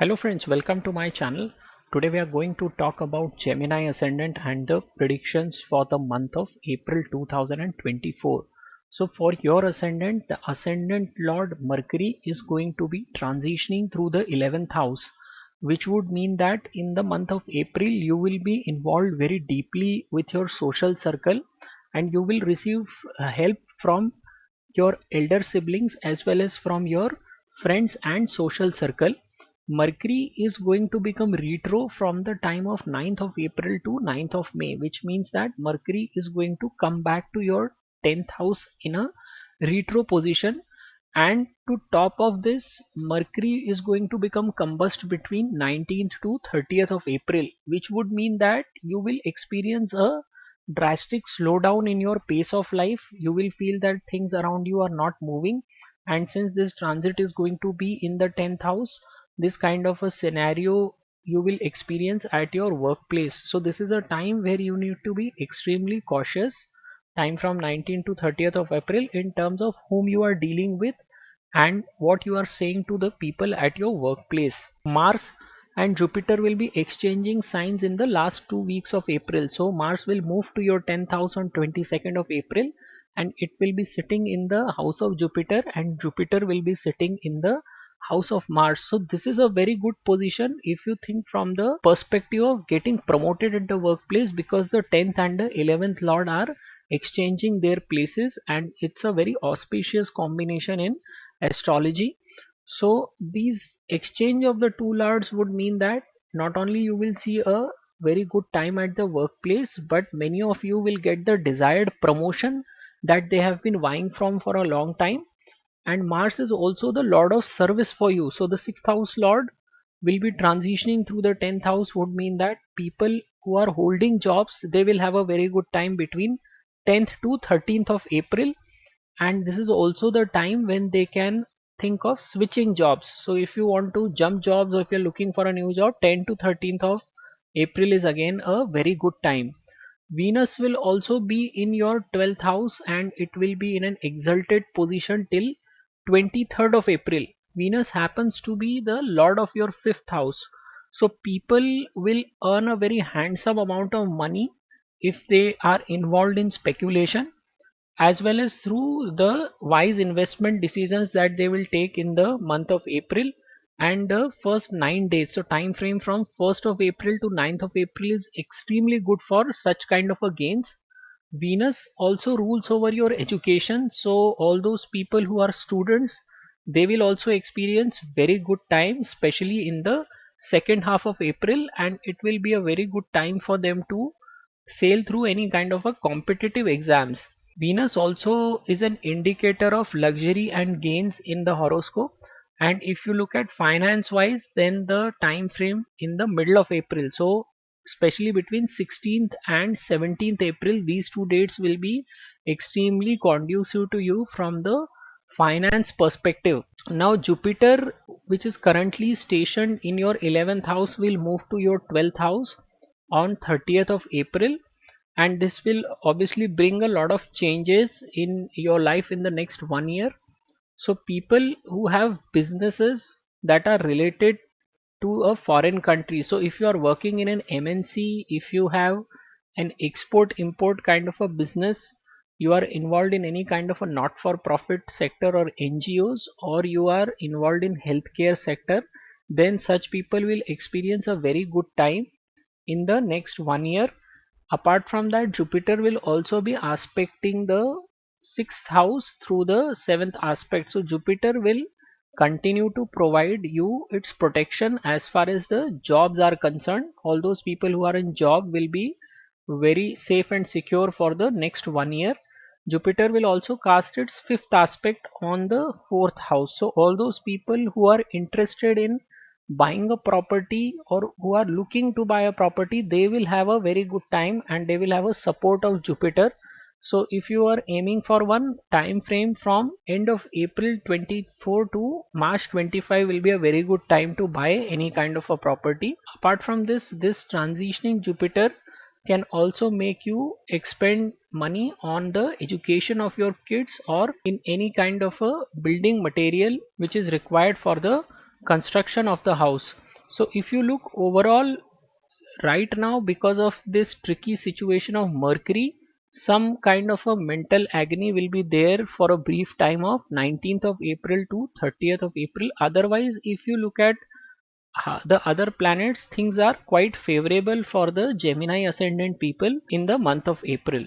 Hello friends, welcome to my channel. Today we are going to talk about Gemini Ascendant and the predictions for the month of April 2024. So for your Ascendant, the Ascendant Lord Mercury is going to be transitioning through the 11th house, which would mean that in the month of April you will be involved very deeply with your social circle and you will receive help from your elder siblings as well as from your friends and social circle. Mercury is going to become retro from the time of 9th of April to 9th of May, which means that Mercury is going to come back to your 10th house in a retro position. And to top of this, Mercury is going to become combust between 19th to 30th of April, which would mean that you will experience a drastic slowdown in your pace of life. You will feel that things around you are not moving, and since this transit is going to be in the 10th house, this kind of a scenario you will experience at your workplace. So this is a time where you need to be extremely cautious, time from 19th to 30th of April, in terms of whom you are dealing with and what you are saying to the people at your workplace. Mars and Jupiter will be exchanging signs in the last 2 weeks of April. So Mars will move to your 10th house on 22nd of April, and it will be sitting in the house of Jupiter, and Jupiter will be sitting in the house of Mars. So this is a very good position if you think from the perspective of getting promoted at the workplace, because the 10th and the 11th lord are exchanging their places, and it's a very auspicious combination in astrology. So these exchange of the two lords would mean that not only you will see a very good time at the workplace, but many of you will get the desired promotion that they have been vying from for a long time. And Mars is also the lord of service for you, so the sixth house lord will be transitioning through the 10th house, would mean that people who are holding jobs, they will have a very good time between 10th to 13th of April. And this is also the time when they can think of switching jobs. So if you want to jump jobs, or if you're looking for a new job, 10 to 13th of April is again a very good time. Venus will also be in your 12th house, and it will be in an exalted position till 23rd of April. Venus happens to be the lord of your 5th house. So people will earn a very handsome amount of money if they are involved in speculation, as well as through the wise investment decisions that they will take in the month of April and the first 9 days. So time frame from 1st of April to 9th of April is extremely good for such kind of a gains. Venus also rules over your education, so all those people who are students, they will also experience very good time, especially in the second half of April, and it will be a very good time for them to sail through any kind of a competitive exams. Venus also is an indicator of luxury and gains in the horoscope. And if you look at finance wise, then the time frame in the middle of April, so especially between 16th and 17th April, these two dates will be extremely conducive to you from the finance perspective. Now Jupiter, which is currently stationed in your 11th house, will move to your 12th house on 30th of April, and this will obviously bring a lot of changes in your life in the next 1 year. So people who have businesses that are related to a foreign country, so if you are working in an MNC, if you have an export import kind of a business, you are involved in any kind of a not for profit sector or NGOs, or you are involved in healthcare sector, then such people will experience a very good time in the next 1 year. Apart from that, Jupiter will also be aspecting the sixth house through the seventh aspect. So Jupiter will continue to provide you its protection as far as the jobs are concerned. All those people who are in job will be very safe and secure for the next 1 year. Jupiter will also cast its fifth aspect on the fourth house. So all those people who are interested in buying a property or who are looking to buy a property, they will have a very good time and they will have a support of Jupiter. So if you are aiming for one, time frame from end of April 24 to March 25 will be a very good time to buy any kind of a property. Apart from this transitioning Jupiter can also make you expend money on the education of your kids, or in any kind of a building material which is required for the construction of the house. So if you look overall right now, because of this tricky situation of Mercury, some kind of a mental agony will be there for a brief time of 19th of April to 30th of April. Otherwise, if you look at the other planets, things are quite favorable for the Gemini ascendant people in the month of April.